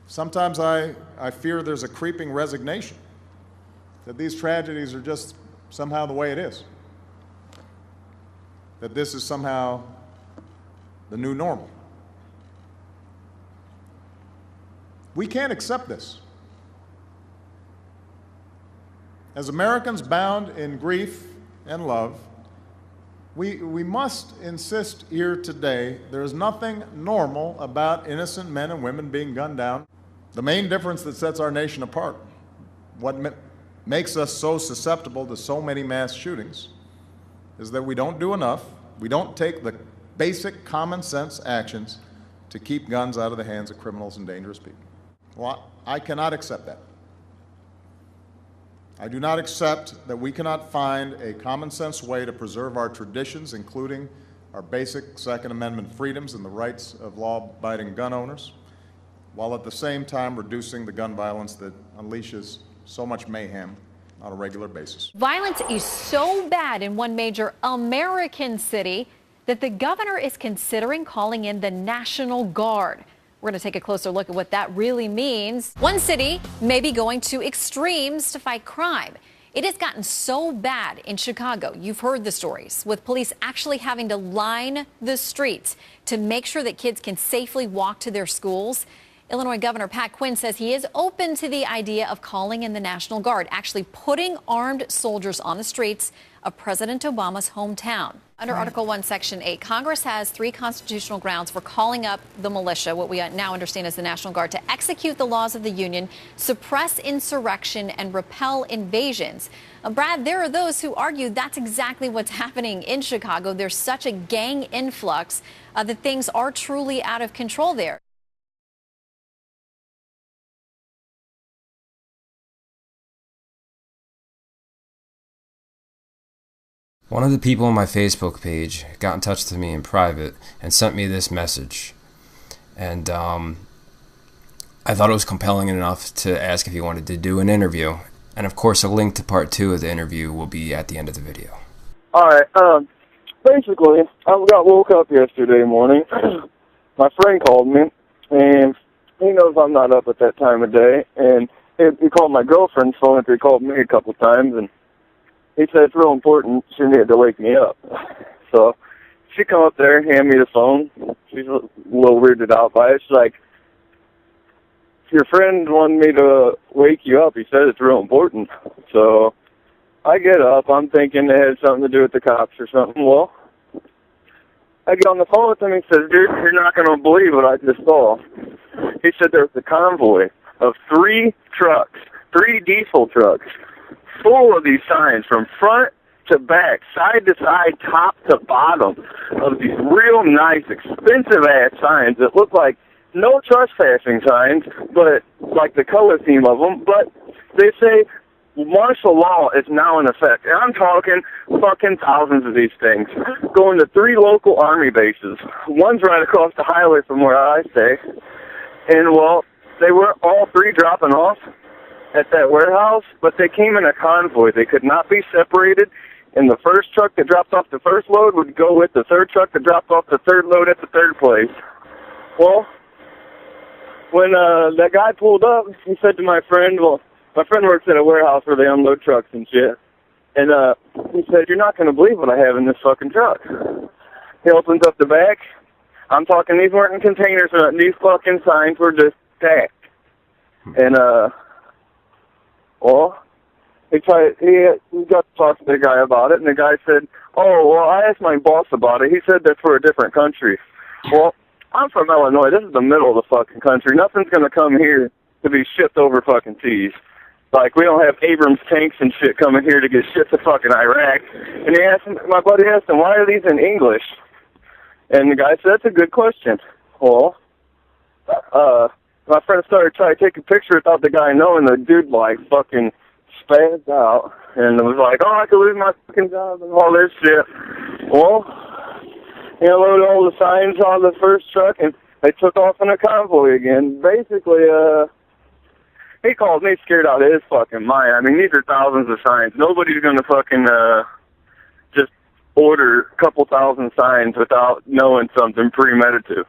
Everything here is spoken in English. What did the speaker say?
Sometimes I fear there's a creeping resignation that these tragedies are just somehow the way it is, that this is somehow the new normal. We can't accept this. As Americans bound in grief and love, we must insist here today there is nothing normal about innocent men and women being gunned down. The main difference that sets our nation apart, what makes us so susceptible to so many mass shootings, is that we don't do enough, we don't take the basic common sense actions to keep guns out of the hands of criminals and dangerous people. Well, I cannot accept that. I do not accept that we cannot find a common sense way to preserve our traditions, including our basic Second Amendment freedoms and the rights of law-abiding gun owners, while at the same time reducing the gun violence that unleashes so much mayhem on a regular basis. Violence is so bad in one major American city that the governor is considering calling in the National Guard. We're going to take a closer look at what that really means. One city may be going to extremes to fight crime. It has gotten so bad in Chicago. You've heard the stories, with police actually having to line the streets to make sure that kids can safely walk to their schools. Illinois Governor Pat Quinn says he is open to the idea of calling in the National Guard, actually putting armed soldiers on the streets of President Obama's hometown. Under Article 1, Section 8, Congress has 3 constitutional grounds for calling up the militia, what we now understand as the National Guard, to execute the laws of the Union, suppress insurrection, and repel invasions. Brad, there are those who argue that's exactly what's happening in Chicago. There's such a gang influx that things are truly out of control there. One of the people on my Facebook page got in touch with me in private and sent me this message. And I thought it was compelling enough to ask if he wanted to do an interview. And of course, a link to part 2 of the interview will be at the end of the video. Alright, basically, I woke up yesterday morning. My friend called me, and he knows I'm not up at that time of day. And he called my girlfriend's phone after he called me a couple times, and he said it's real important. She needed to wake me up. So she come up there, hand me the phone. She's a little weirded out by it. She's like, your friend wanted me to wake you up. He said it's real important. So I get up. I'm thinking it had something to do with the cops or something. Well, I get on the phone with him. He says, dude, you're not going to believe what I just saw. He said there was a convoy of 3 trucks, 3 diesel trucks, full of these signs from front to back, side to side, top to bottom, of these real nice, expensive-ass signs that look like no trespassing signs, but like the color theme of them. But they say martial law is now in effect. And I'm talking fucking thousands of these things going to 3 local army bases. One's right across the highway from where I stay. And, well, they were all 3 dropping off at that warehouse, but they came in a convoy. They could not be separated, and the first truck that dropped off the first load would go with the third truck that dropped off the third load at the third place. Well, when that guy pulled up, he said to my friend, well, my friend works at a warehouse where they unload trucks and shit, and he said, you're not going to believe what I have in this fucking truck. He opens up the back. I'm talking, these weren't in containers, these fucking signs were just stacked. And, well, he got to talk to the guy about it, and the guy said, oh, well, I asked my boss about it. He said that's for a different country. Well, I'm from Illinois. This is the middle of the fucking country. Nothing's going to come here to be shipped over fucking seas. Like, we don't have Abrams tanks and shit coming here to get shipped to fucking Iraq. And my buddy asked him, why are these in English? And the guy said, that's a good question. Well, my friend started trying to take a picture without the guy knowing. The dude, like, fucking spazzed out and was like, oh, I could lose my fucking job and all this shit. Well, he unloaded all the signs on the first truck, and they took off in a convoy again. Basically, he called me scared out of his fucking mind. I mean, these are thousands of signs. Nobody's going to fucking just order a couple thousand signs without knowing something premeditative.